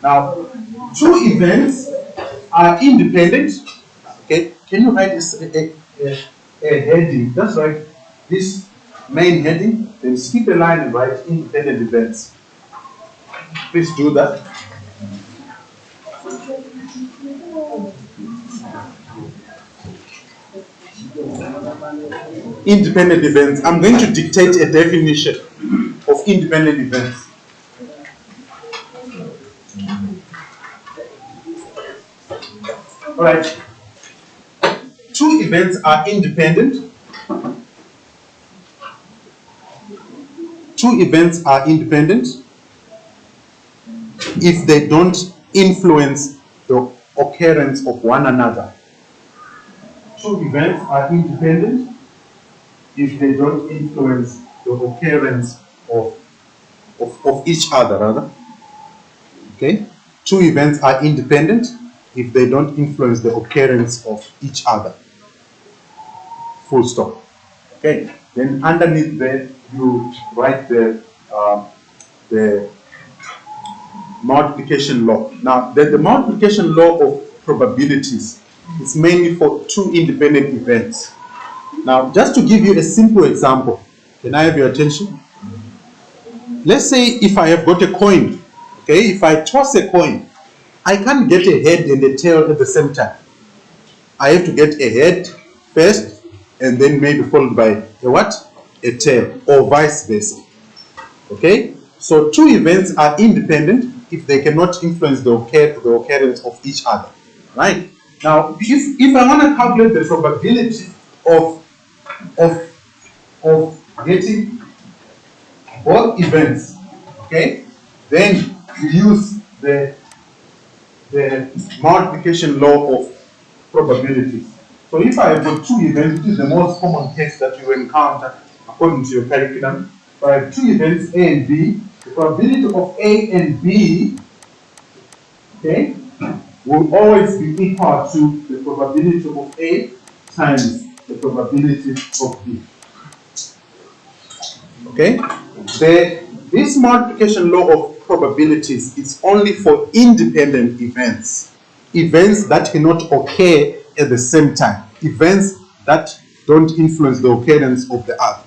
Now, two events are independent. Okay, can you write this a heading? Just write this main heading, then skip a line and write independent events. Please do that. Independent events. I'm going to dictate a definition of independent events. All right. Two events are independent. Two events are independent if they don't influence the occurrence of one another. Two events are independent if they don't influence the occurrence of each other, rather. Okay? Two events are independent if they don't influence the occurrence of each other. Full stop. Okay? Then underneath there, you write the multiplication law. Now, the multiplication law of probabilities is mainly for two independent events. Now, just to give you a simple example, can I have your attention? Let's say if I have got a coin, okay, if I toss a coin, I can't get a head and a tail at the same time. I have to get a head first and then maybe followed by a what? A tail, or vice versa. Okay? So two events are independent if they cannot influence the occurrence of each other. Right? Now, if I want to calculate the probability of getting both events, okay, then we use the multiplication law of probabilities. So if I have got two events, which is the most common case that you encounter according to your curriculum, if I have two events, A and B, the probability of A and B, okay, will always be equal to the probability of A times the probability of B. Okay? This multiplication law of probabilities is only for independent events. Events that cannot occur at the same time. Events that don't influence the occurrence of the other.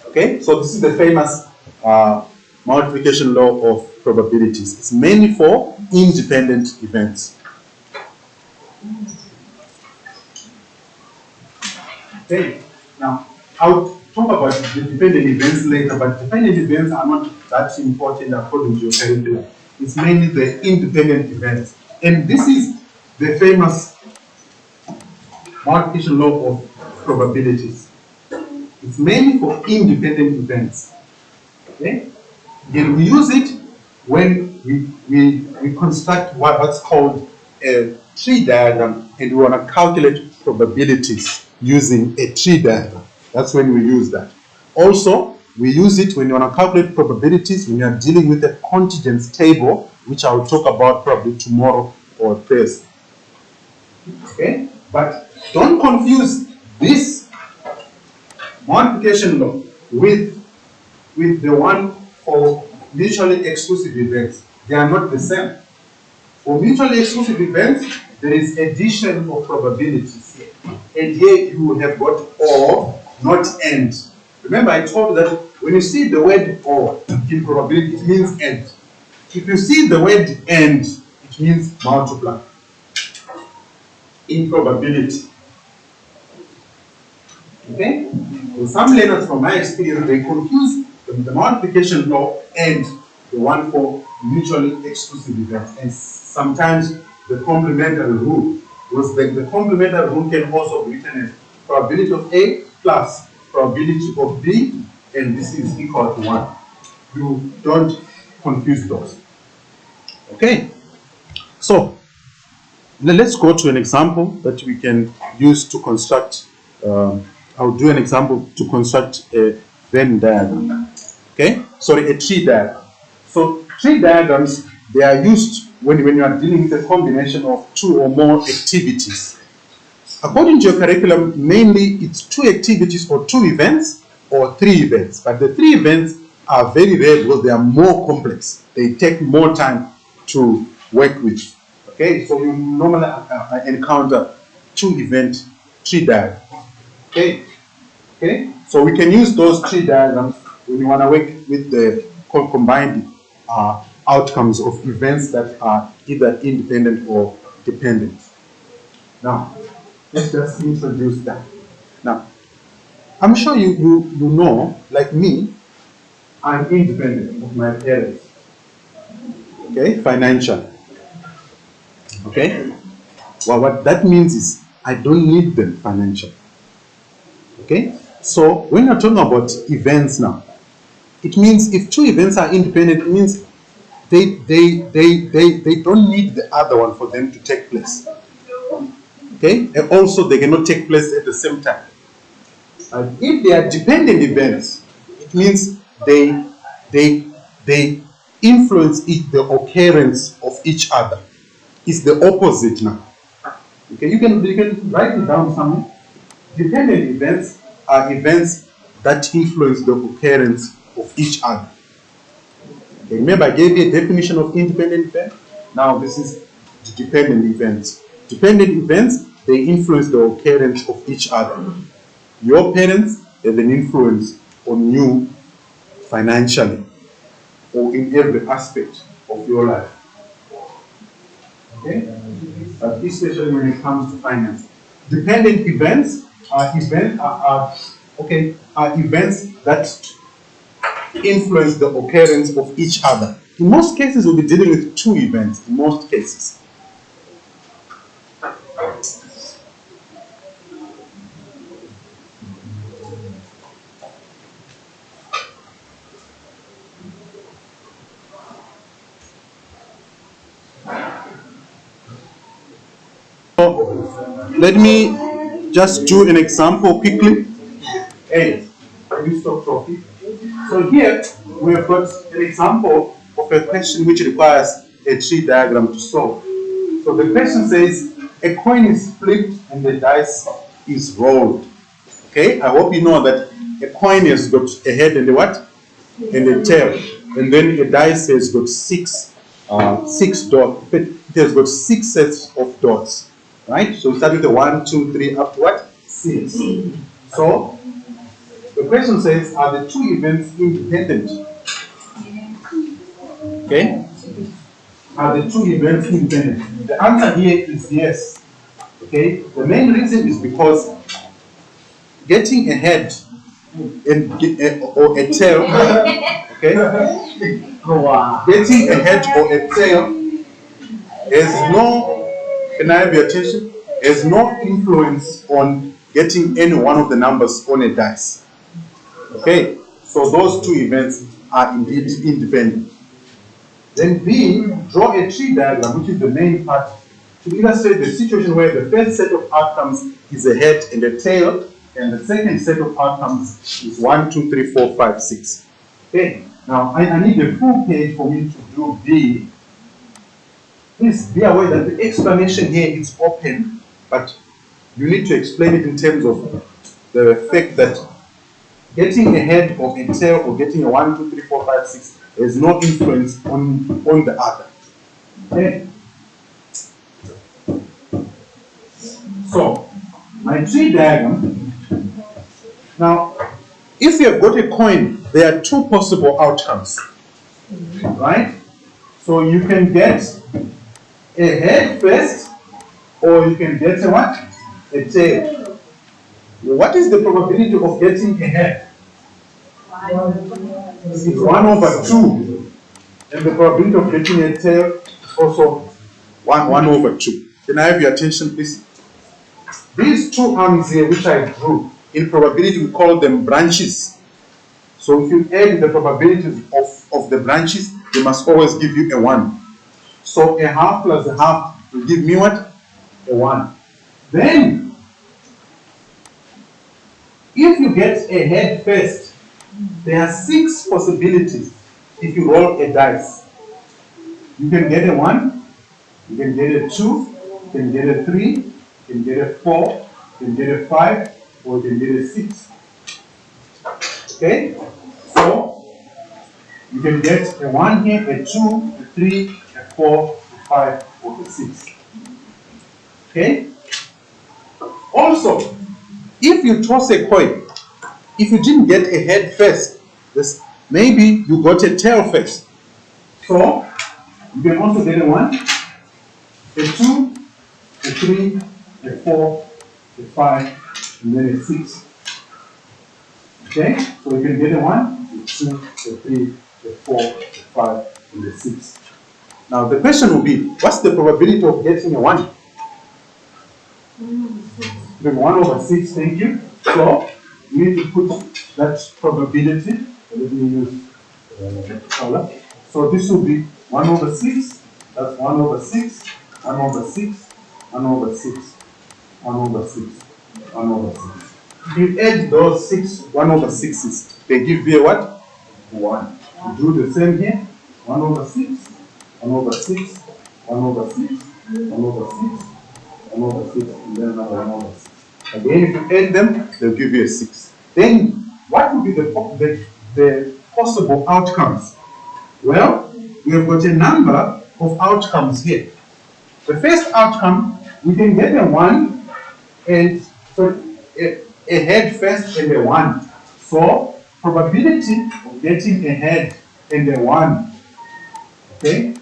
Okay? So this is the famous multiplication law of probabilities. It's mainly for independent events. Okay? Now, I'll talk about the dependent events later, but dependent events are not that important according to your curriculum. It's mainly the independent events. And this is the famous multiplication law of probabilities. It's mainly for independent events. Okay? And we use it when we construct what's called a tree diagram, and we want to calculate probabilities using a tree diagram. That's when we use that. Also, we use it when you want to calculate probabilities when you are dealing with a contingent table, which I will talk about probably tomorrow or Thursday. Okay? But don't confuse this multiplication law with the one for mutually exclusive events. They are not the same. For mutually exclusive events, there is addition of probabilities here. And here you will have got or, not and. Remember, I told you that when you see the word or in probability, it means and. If you see the word and, it means multiply. In probability. Okay? So some learners, from my experience, they confuse the multiplication law and the one for mutually exclusive events. And sometimes the complementary rule, because the complementary rule can also be written as probability of A plus probability of B, and this is equal to 1. You don't confuse those. Okay? So, let's go to an example that we can use to construct. I'll do an example to construct a Venn diagram. Okay? Sorry, a tree diagram. So tree diagrams, they are used when you are dealing with a combination of two or more activities. According to your curriculum, mainly it's two activities or two events or three events. But the three events are very rare because they are more complex. They take more time to work with. Okay, so you normally encounter two-event tree diagram. Okay, so we can use those tree diagrams when you want to work with the combined outcomes of events that are either independent or dependent. Now, let's just introduce that. Now, I'm sure you know, like me, I'm independent of my parents. Okay, financially. Okay, well, what that means is I don't need them financially. Okay, so when you're talking about events now, it means if two events are independent, it means they don't need the other one for them to take place. Okay, and also they cannot take place at the same time. And if they are dependent events, it means they influence the occurrence of each other. It's the opposite now. Okay, you can write it down somewhere. Dependent events are events that influence the occurrence of each other. Okay, remember I gave you a definition of independent event. Now this is the dependent events. Dependent events, they influence the occurrence of each other. Your parents have an influence on you financially or in every aspect of your life. Okay? But especially when it comes to finance. Dependent events are events that influence the occurrence of each other. In most cases, we'll be dealing with two events, in most cases. So, let me just do an example quickly. Hey, can you stop talking? So here we have got an example of a question which requires a tree diagram to solve. So the question says a coin is flipped and the dice is rolled. Okay, I hope you know that a coin has got a head and a what? And a tail. And then a dice has got six dots. It has got six sets of dots. Right? So start with the 1, 2, 3 up to what? 6. So the question says, are the two events independent? Okay? Are the two events independent? The answer here is yes. Okay? The main reason is because getting a head and or a tail, okay? Getting a head or a tail has no, can I have your attention? Has no influence on getting any one of the numbers on a dice. Okay, so those two events are indeed independent. Then B, draw a tree diagram, which is the main part, to illustrate the situation where the first set of outcomes is a head and a tail, and the second set of outcomes is 1, 2, 3, 4, 5, 6. Okay, now I need a full page for me to do B. Please be aware that the explanation here is open, but you need to explain it in terms of the fact that getting a head or a tail or getting a 1, 2, 3, 4, 5, 6 has no influence on the other. Okay. So, my tree diagram. Now, if you have got a coin, there are two possible outcomes. Right? So you can get a head first, or you can get a what? A tail. What is the probability of getting a head? It's 1 over 2. And the probability of getting a tail is also 1 over 2. Can I have your attention, please? These two arms here, which I drew, in probability we call them branches. So if you add the probabilities of the branches, they must always give you a 1. So a half plus a half will give me what? A 1. Then, if you get a head first, there are 6 possibilities if you roll a dice. You can get a 1, you can get a 2, you can get a 3, you can get a 4, you can get a 5, or you can get a 6. Okay? So You can get a 1 here, a 2, a 3, a 4, a 5, or a 6. Okay? Also, if you toss a coin, if you didn't get a head first, maybe you got a tail first. So, you can also get a 1, a 2, a 3, a 4, a 5, and then a 6. Okay? So you can get a 1, a 2, a 3, a 4, a 5, and a 6. Now the question will be, what's the probability of getting a 1? 1/6, thank you. So you need to put that probability. Let me use color. So this will be 1/6. That's 1/6, 1/6, 1/6, 1/6, 1/6. If you add those 1/6s, they give you a what? 1. You do the same here. 1/6, 1/6, 1/6, 1/6, 1/6, and then another 1/6. Again, if you add them, they'll give you a 6. Then, what would be the possible outcomes? Well, we have got a number of outcomes here. The first outcome, we can get a 1 and a head first and a 1. So, probability of getting a head and a 1. Okay?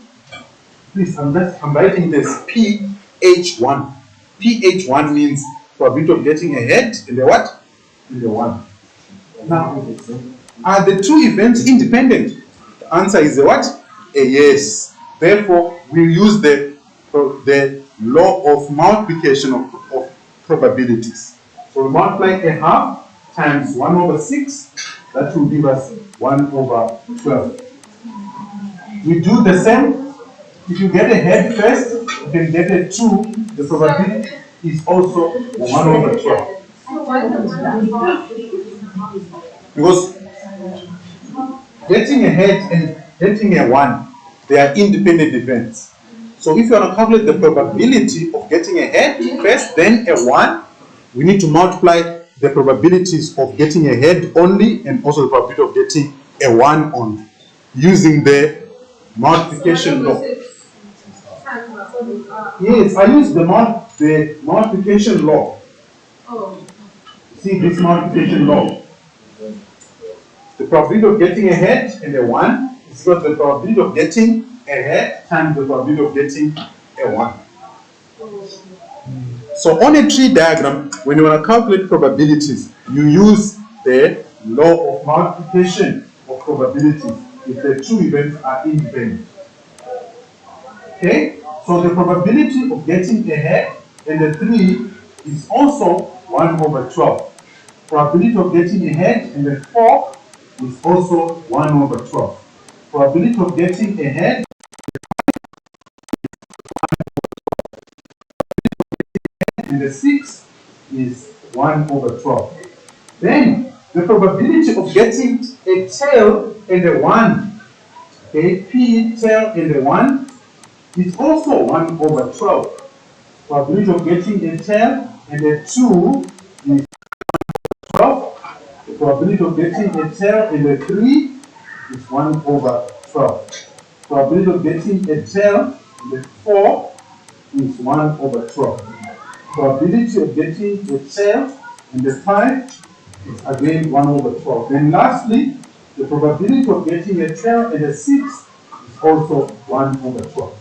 Please, I'm writing this PH1. PH1 means probability of getting a head and a what? And a 1. Now, are the two events independent? The answer is a what? A yes. Therefore, we use the law of multiplication of probabilities. So we multiply a half times 1/6. That will give us 1/12. We do the same. If you get a head first, you can get a 2. The probability is also 1/12. Because getting a head and getting a 1, they are independent events. So if you want to calculate the probability of getting a head first, then a 1, we need to multiply the probabilities of getting a head only and also the probability of getting a 1 only using the multiplication law. Yes, I use the multiplication law. See this multiplication law. The probability of getting a head and a 1 is equal to the probability of getting a head times the probability of getting a 1. So on a tree diagram, when you want to calculate probabilities, you use the law of multiplication of probabilities if the two events are independent. Okay? So the probability of getting a head and a 3 is also 1/12. Probability of getting a head and a 4 is also 1/12. Probability of getting a head and a 6 is 1/12. Then the probability of getting a tail and a 1, okay, P tail and a 1 is also 1/12. Probability of getting a tail and a 2 is 12. The probability of getting a tail and a 3 is 1/12. Probability of getting a tail and a 4 is 1/12. Probability of getting a tail and a 5 is again 1/12. Then lastly, the probability of getting a tail and a 6 is also 1/12.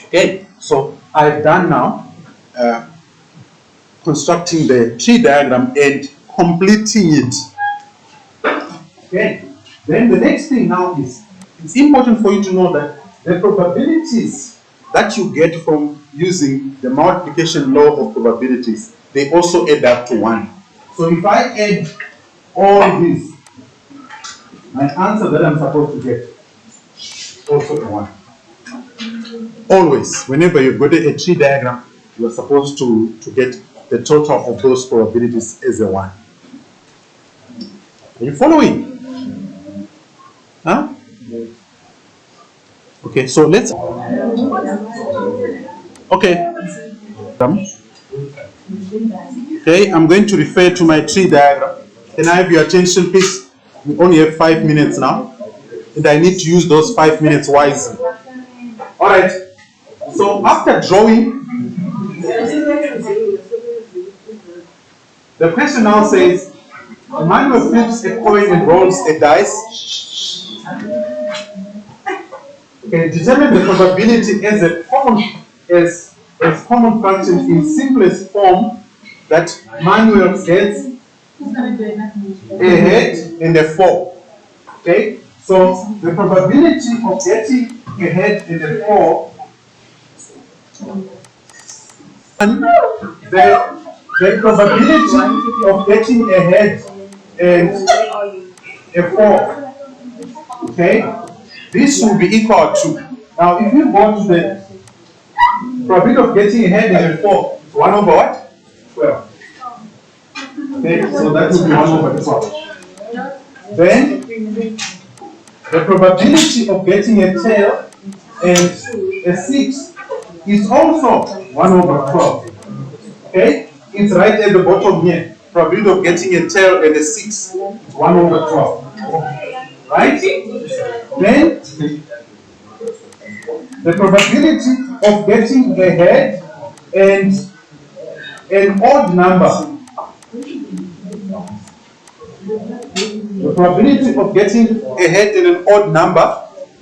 Okay, so I've done now constructing the tree diagram and completing it. Okay, then the next thing now is, it's important for you to know that the probabilities that you get from using the multiplication law of probabilities, they also add up to 1. So if I add all this, my answer that I'm supposed to get is also a 1. Always, whenever you've got a tree diagram, you're supposed to get the total of those probabilities as a 1. Are you following? Huh? Okay, so let's. Okay. Okay, I'm going to refer to my tree diagram. Can I have your attention, please? We only have 5 minutes now, and I need to use those 5 minutes wisely. All right. So after drawing, the question now says, Emmanuel flips a coin and rolls a dice. Okay, determine the probability as a common function in simplest form that Manuel gets a head and a 4. Okay, so the probability of getting a head and a 4, and the probability of getting a head and a 4, okay, this will be equal to, now if you go to the probability of getting a head and a 4, it's 1 over what? 12. Okay, so that will be 1 over 12. Then the probability of getting a tail and a 6 is also 1 over 12. Okay, it's right at the bottom here. Probability of getting a tail and a 6 is 1 over 12. Right? Then the probability of getting a head and an odd number. The probability of getting a head and an odd number,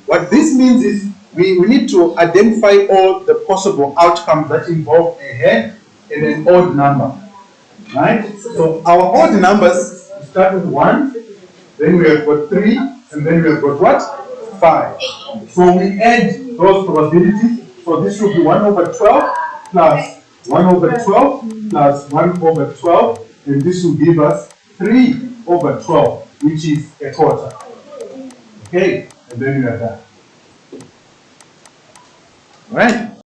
what this means is we need to identify all the possible outcomes that involve a head and an odd number. Right? So our odd numbers start with 1, then we have got 3, and then we have got what? 5. So we add those probabilities. So this will be 1 over 12 plus 1 over 12 plus 1 over 12, and this will give us 3 over 12, which is a quarter. Okay, and then we are done. All right.